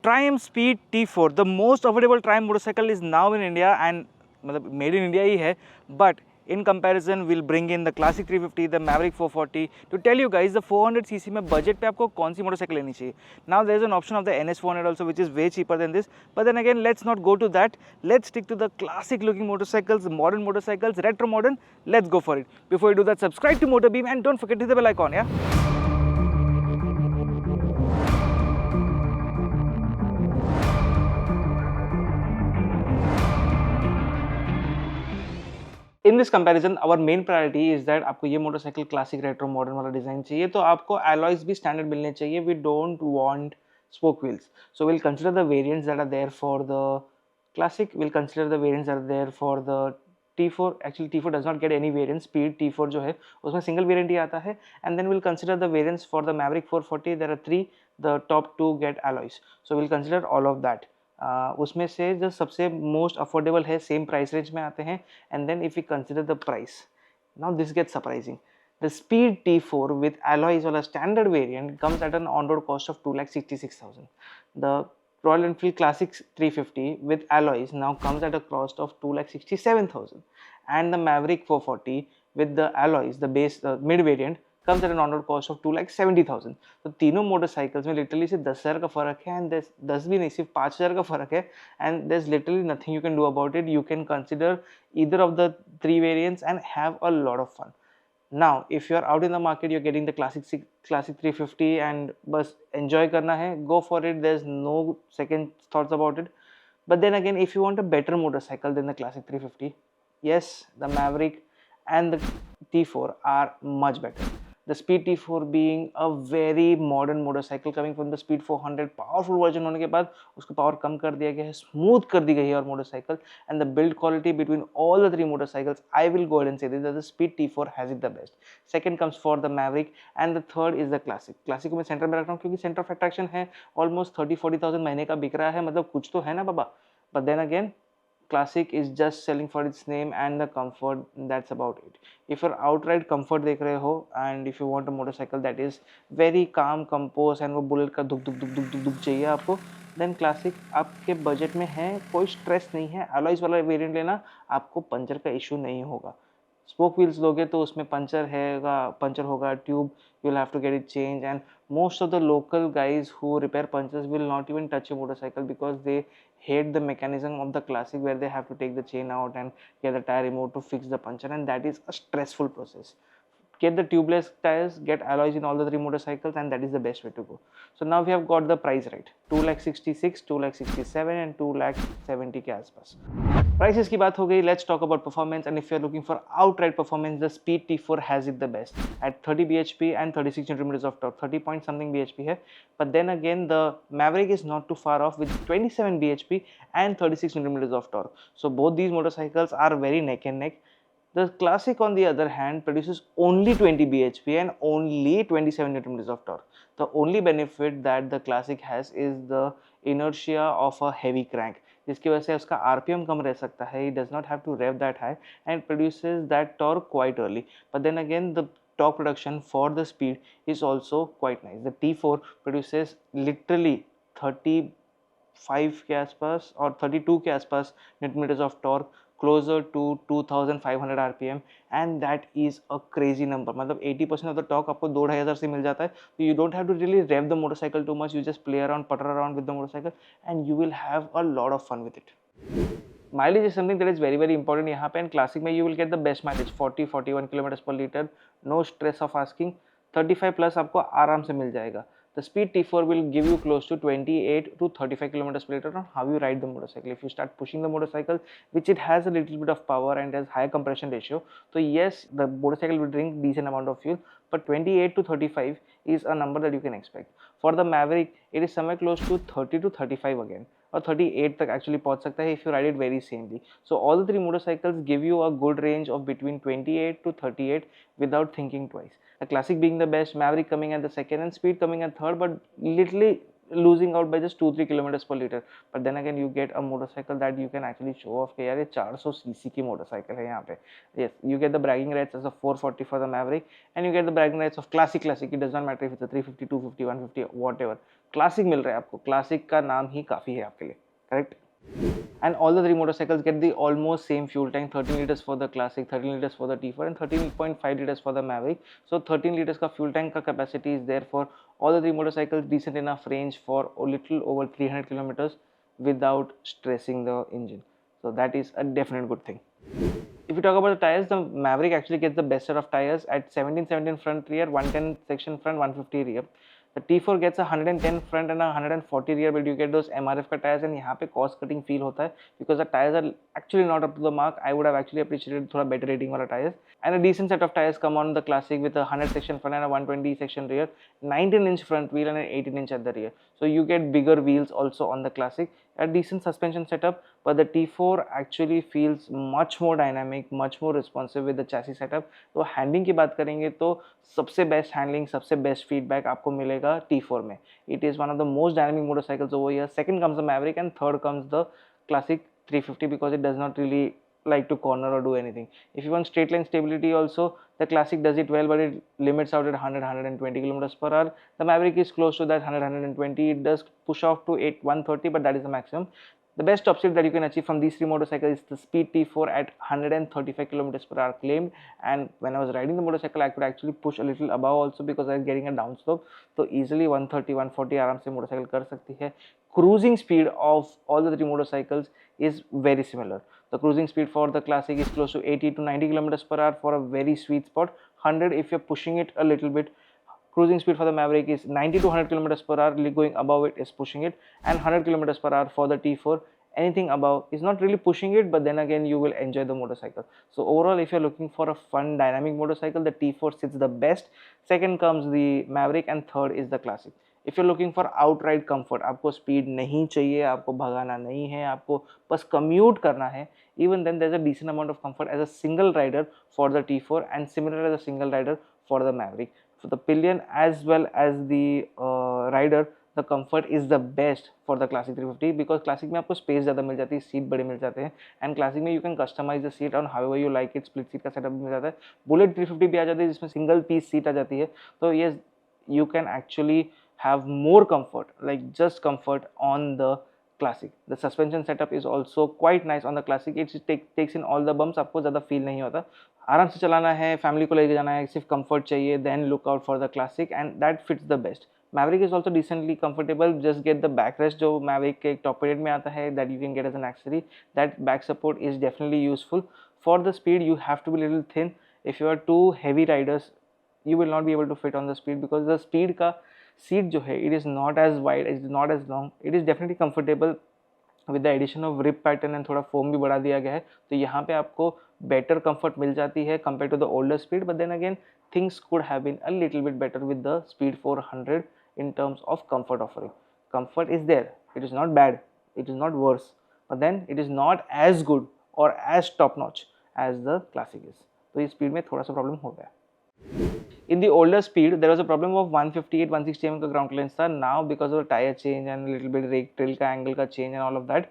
Triumph Speed T4, the most affordable Triumph motorcycle is now in India and made in India ही है, but in comparison we'll bring in the Classic 350, the Mavrick 440 to tell you guys the 400cc में budget पे आपको कौन सी motorcycle लेनी चाहिए. Now there is an option of the NS 400 also which is way cheaper than this, but then again let's not go to that. Let's stick to the classic looking motorcycles, modern motorcycles, retro modern. Let's go for it. Before you do that, subscribe to MotorBeam and don't forget to hit the bell icon, yeah. In this comparison our main priority is that आपको ये motorcycle classic retro modern वाला design चाहिए, तो आपको alloys भी standard मिलने चाहिए. We don't want spoke wheels, so will consider the variants that are there for the classic, will consider the variants that are there for the T4. Actually T4 does not get any variant. Speed T4 जो है उसमें single variant ही आता है. And then will consider the variants for the Maverick 440. There are 3, the top 2 get alloys, so will consider all of that. उसमें से जो सबसे मोस्ट अफोर्डेबल है सेम प्राइस रेंज में आते हैं. And then if you consider the price, now this gets surprising. The speed T4 with alloys वाला standard variant comes at an on road cost of 2,66,000. The Royal Enfield Classic 350 with alloys now comes at a cost of 2,67,000, and the Mavrick 440 with the alloys, the base, the mid variant, comes at an on-road cost of 2,70,000. तो तीनों motorcycles में literally सिर्फ 10,000 का फर्क है. And 10 भी नहीं, सिर्फ 5,000 का फर्क है. And there is literally nothing you can do about it. You can consider either of the 3 variants and have a lot of fun. Now if you are out in the market, you're getting the classic 350 and बस enjoy करना है, go for it. There's no second thoughts about it. But then again, if you want a better motorcycle than the classic 350, yes, the Maverick and the T4 are much better. The Speed T4 being a very modern motorcycle coming from the Speed 400, powerful version होने के बाद उसको power कम कर दिया गया है, smooth कर दी गई है और motorcycle. And the build quality between all the 3 motorcycles, I will go ahead and say this, that the Speed T4 has it the best. Second comes for the Maverick and the third is the Classic. Classic को मैं centre में रख रहा हूँ क्योंकि centre of attraction है, almost 30-40,000 महीने का बिक रहा है, मतलब कुछ तो है ना बाबा. But then again Classic is just selling for its name and the comfort, that's about it. If you're outright comfort देख रहे हो and if you want a motorcycle that is very calm, composed and वो bullet का दुक दुक दुक दुक दुक दुक चाहिए आपको, then Classic आपके बजट में है, कोई स्ट्रेस नहीं है. alloys वाला वेरिएंट लेना, आपको पंचर का इशू नहीं होगा. स्पोक व्हील्स लोगे तो उसमें पंचर होगा, tube you'll have to get it changed, and most of the local guys who repair punctures will not even touch a motorcycle because they hate the mechanism of the Classic where they have to take the chain out and get the tire removed to fix the puncture, and that is a stressful process. Get the tubeless tires, get alloys in all the 3 motorcycles, and that is the best way to go. So now we have got the price right, 2,66,000, 2,67,000 and 2,70,000 के आसपास. Prices की बात हो गई. Let's talk about performance, and if you are looking for outright performance, the Speed T4 has it the best at 30 bhp and 36 Nm of torque. 30 point something bhp है, but then again the Maverick is not too far off with 27 bhp and 36 Nm of torque. So both these motorcycles are very neck and neck. The Classic on the other hand produces only 20 bhp and only 27 Nm of torque. The only benefit that the Classic has is the inertia of a heavy crank, जिसकी वजह से उसका RPM कम रह सकता है. It does not have to rev that high and produces that torque quite early. But then again, the torque production for the Speed is also quite nice. The T4 produces literally 35 के आसपास और 32 के आसपास Nm of torque, closer to 2,500 RPM, and that is a crazy number. मतलब 80% of the torque आपको 2,500 से मिल जाता है. So you don't have to really rev the motorcycle too much. You just play around, putter around with the motorcycle, and you will have a lot of fun with it. Mileage is something that is very very important यहाँ पे, and Classic में you will get the best mileage, 40-41 km per liter. No stress of asking. 35 plus आपको आराम से मिल जाएगा. The Speed T4 will give you close to 28 to 35 km per liter on how you ride the motorcycle. If you start pushing the motorcycle, which it has a little bit of power and has high compression ratio, so yes, the motorcycle will drink decent amount of fuel, but 28 to 35 is a number that you can expect. For the Maverick, it is somewhere close to 30 to 35 again, और 38 तक actually पहुंच सकता है if you ride it very samely. So all the 3 motorcycles give you a good range of between 28 to 38 without thinking twice. The Classic being the best, Maverick coming at the second, and Speed coming at third, but literally losing out by just 2-3 kilometers per liter. But then again, you get a motorcycle that you can actually show off कि यार ये 400 cc की motorcycle है यहाँ पे. Yes, you get the bragging rights as a 440 for the Maverick, and you get the bragging rights of Classic. It does not matter if it's a 350, 250, 150, whatever. Classic मिल रहा है आपको, क्लासिक का नाम ही काफ़ी है आपके लिए, correct? And all the three motorcycles get the almost same fuel tank, 13 liters for the Classic, 13 liters for the T4 and 13.5 liters for the Maverick. So 13 liters का fuel tank का capacity is there for all the three motorcycles, decent enough range for a little over 300 kilometers without stressing the engine. So that is a definite good thing. If you talk about the tires, the Maverick actually gets the best set of tires at 17 front rear, 110 section front, 150 rear. The T4 gets a 110 front and a 140 rear, but you get those MRF का tires and यहाँ पे cost cutting feel होता है because the tires are actually not up to the mark. I would have actually appreciated थोड़ा better rating वाला tires. And a decent set of tires come on the Classic with a 100 section front and a 120 section rear, 19-inch front wheel and an 18-inch at the rear. So you get bigger wheels also on the Classic. A decent suspension setup, but the T4 actually feels much more dynamic, much more responsive with the chassis setup. तो handling की बात करेंगे तो सबसे best handling, सबसे best feedback आपको मिलेगा T4 में. It is one of the most dynamic motorcycles over here. Second comes the Maverick and third comes the Classic 350 because it does not really like to corner or do anything. If you want straight line stability also, the Classic does it well, but it limits out at 100-120 kilometers per hour. The Maverick is close to that 100-120. It does push off to 130, but that is the maximum. The best top speed that you can achieve from these three motorcycles is the Speed T4 at 135 kilometers per hour claimed. And when I was riding the motorcycle, I could actually push a little above also because I was getting a downslope. So easily 130-140 आराम से motorcycle कर सकती है. Cruising speed of all the three motorcycles is very similar. The cruising speed for the Classic is close to 80 to 90 kilometers per hour for a very sweet spot. 100 if you're pushing it a little bit. Cruising speed for the Maverick is 90 to 100 kilometers per hour. Going above it is pushing it, and 100 kilometers per hour for the T4. Anything above is not really pushing it, but then again you will enjoy the motorcycle. So overall, if you're looking for a fun dynamic motorcycle, the T4 sits the best. Second comes the Maverick and third is the Classic. If you're looking for outright comfort, आपको speed नहीं चाहिए, आपको भगाना नहीं है, आपको बस commute करना है, even then there's a decent amount of comfort as a single rider for the T4 and similar as a single rider for the Maverick. For the pillion as well as the rider, the comfort is the best for the Classic 350 because Classic में आपको space ज़्यादा मिल जाती है, seat बड़े मिल जाते हैं, and Classic में you can customize the seat on however you like it. Split seat का setup भी मिल जाता है. Bullet 350 भी आ जाती है जिसमें single piece seat आ जाती है. तो yes, you can actually have more comfort, like just comfort on the Classic. The suspension setup is also quite nice on the Classic. It takes in all the bumps. आपको ज़्यादा feel नहीं होता. आराम से चलाना है, फैमिली को लेके जाना है, सिर्फ कंफर्ट चाहिए, then look out for the classic and that fits the best. Maverick is also decently comfortable. Just get the backrest जो Maverick के top rated में आता है, that you can get as an accessory. That back support is definitely useful. For the speed, you have to be a little thin. If you are two heavy riders, you will not be able to fit on the speed because the speed का seat जो है, it is not as wide, it is not as long. It is definitely comfortable. With the addition of rib pattern and थोड़ा foam भी बढ़ा दिया गया है, तो यहाँ पे आपको बेटर कंफर्ट मिल जाती है compare to the older speed. But then again things could have been a little bit better with the speed 400 in terms of comfort offering. Comfort is there, it is not bad, it is not worse, but then it is not as good or as top notch as the Classic is. तो इस speed में थोड़ा सा problem हो गया. In the older speed, there was a problem of 158, 160 mm का ground clearance था. Now because of the tire change and little bit rake trail का angle का change and all of that,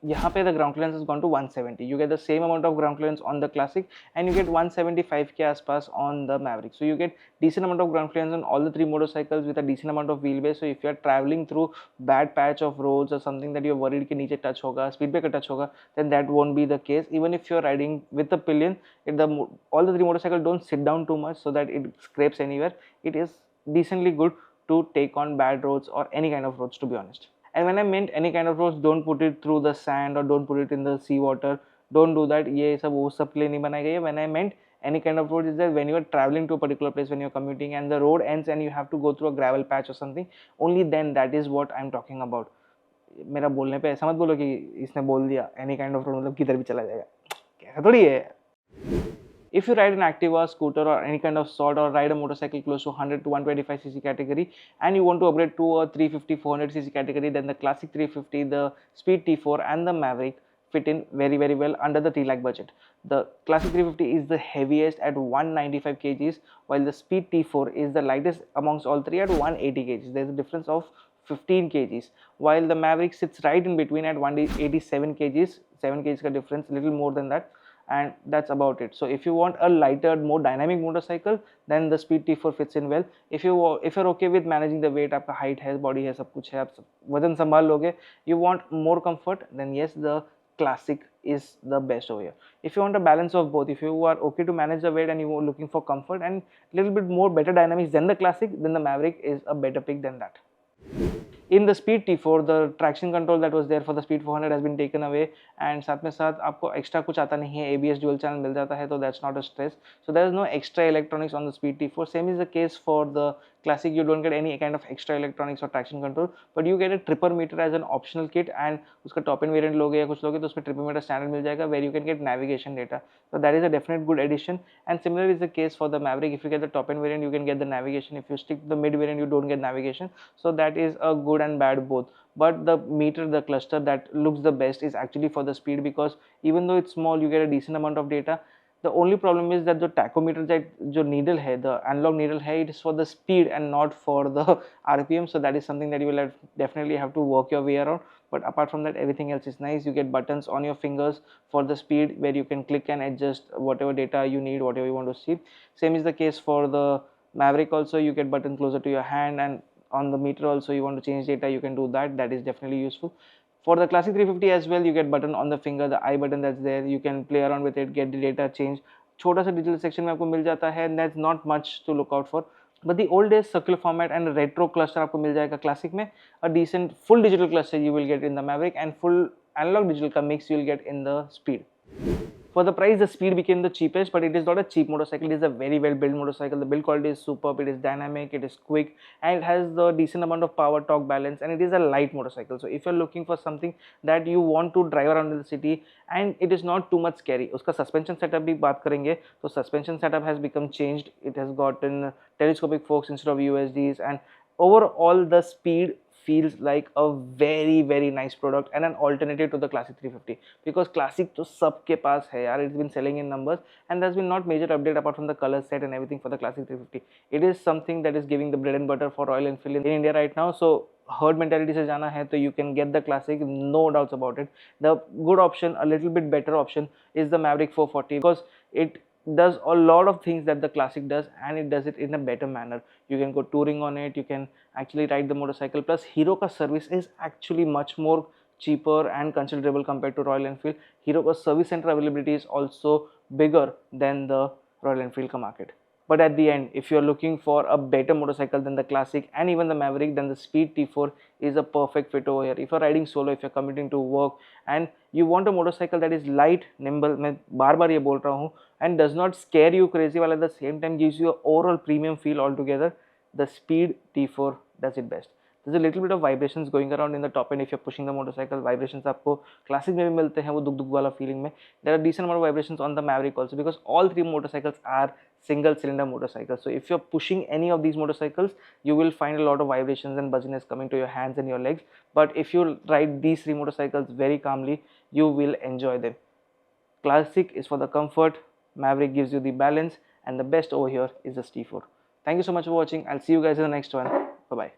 यहाँ पे the ground clearance has gone to 170. You get the same amount of ground clearance on the Classic and you get 175 के आसपास on the Maverick. So you get decent amount of ground clearance on all the three motorcycles with a decent amount of wheelbase. So if you are traveling through bad patch of roads or something that you are worried कि नीचे touch होगा, speed breaker touch होगा, then that won't be the case. Even if you are riding with the pillion, all the three motorcycles don't sit down too much so that it scrapes anywhere. It is decently good to take on bad roads or any kind of roads, to be honest. And when I meant any kind of roads, don't put it through the sand or don't put it in the sea water. Don't do that. ये सब वो सब के लिए नहीं बनाई गई है. When I meant any kind of road is that when you are traveling to a particular place, when you are commuting and the road ends and you have to go through a gravel patch or something, only then that is what I am talking about. मेरा बोलने पे ऐसा मत बोलो कि इसने बोल दिया any kind of road मतलब किधर भी चला जाएगा. कैसा थोड़ी है. If you ride an Activa, scooter or any kind of sort or ride a motorcycle close to 100 to 125cc category and you want to upgrade to a 350, 400cc category, then the Classic 350, the Speed T4 and the Maverick fit in very well under the 3 lakh budget. The Classic 350 is the heaviest at 195 kgs while the Speed T4 is the lightest amongst all three at 180 kgs. There is a difference of 15 kgs while the Maverick sits right in between at 187 kgs, 7 kgs ka difference, little more than that. and that's about it. So if you want a lighter, more dynamic motorcycle, then the Speed T4 fits in well. If you're okay with managing the weight, आपका height है, body है, सब कुछ है, आप वजन संभाल लोगे, you want more comfort, then yes, the Classic is the best over here. If you want a balance of both, if you are okay to manage the weight and you are looking for comfort and little bit more better dynamics than the Classic, then the Maverick is a better pick than that. In the Speed T4, the traction control that was there for the Speed 400 has been taken away, and साथ में साथ आपको extra कुछ आता नहीं है, ABS dual channel मिल जाता है, तो that's not a stress. So there is no extra electronics on the Speed T4. Same is the case for the Classic. You don't get any kind of extra electronics or traction control, but you get a tripper meter as an optional kit, and उसका top end variant लोगे या कुछ लोगे तो उसमें tripper meter standard मिल जाएगा, where you can get navigation data. So that is a definite good addition, and similar is the case for the Maverick. If you get the top end variant, you can get the navigation. If you stick to the mid variant, you don't get navigation. So that is a good and bad both. But the meter, the cluster that looks the best is actually for the speed, because even though it's small, you get a decent amount of data. The only problem is that the tachometer that जो needle है, the analog needle है, it is for the speed and not for the RPM. So that is something that you will definitely have to work your way around. But apart from that, everything else is nice. You get buttons on your fingers for the speed, where you can click and adjust whatever data you need, whatever you want to see. Same is the case for the Maverick also. You get button closer to your hand, and on the meter also you want to change data, you can do that. That is definitely useful. For the Classic 350 as well, you get button on the finger, the I button that's there. You can play around with it, get the data change. छोटा सा digital section में आपको मिल जाता है, and that's not much to look out for. But the old days circular format and retro cluster आपको मिल जाएगा Classic में. A decent full digital cluster you will get in the Maverick, and full analog digital का mix you will get in the Speed. For the price, the Speed became the cheapest, but it is not a cheap motorcycle. It is a very well built motorcycle. The build quality is superb, it is dynamic, it is quick, and it has the decent amount of power, torque balance, and it is a light motorcycle. So if you're looking for something that you want to drive around in the city and it is not too much scary, उसका suspension setup भी बात करेंगे, तो suspension setup has become changed. It has gotten telescopic forks instead of USDs, and overall the Speed feels like a very nice product and an alternative to the Classic 350, because Classic तो सबके पास है यार. It's been selling in numbers, and there's been not major update apart from the color set and everything for the Classic 350. It is something that is giving the bread and butter for Royal Enfield in India right now. So herd mentality से जाना है तो you can get the Classic, no doubts about it. The good option, a little bit better option, is the Maverick 440, because it does a lot of things that the Classic does, and it does it in a better manner. You can go touring on it, you can actually ride the motorcycle, plus Hero ka service is actually much more cheaper and considerable compared to Royal Enfield. Hero ka service center availability is also bigger than the Royal Enfield ka market. But at the end, if you're looking for a better motorcycle than the Classic and even the Maverick, then the Speed T4 is a perfect fit over here. If you're riding solo, if you're commuting to work, and you want a motorcycle that is light, nimble, मैं बार-बार ये बोल रहा हूँ, and does not scare you crazy while at the same time gives you an overall premium feel altogether, the Speed T4 does it best. There's a little bit of vibrations going around in the top end if you're pushing the motorcycle. Vibrations आपको Classic में भी मिलते हैं, वो दुक वाला feeling में. There are decent amount of vibrations on the Maverick also, because all three motorcycles are single cylinder motorcycles. So if you're pushing any of these motorcycles, you will find a lot of vibrations and buzziness coming to your hands and your legs. But if you ride these three motorcycles very calmly, you will enjoy them. Classic is for the comfort, Maverick gives you the balance, and the best over here is the T4. Thank you so much for watching. I'll see you guys in the next one. Bye bye.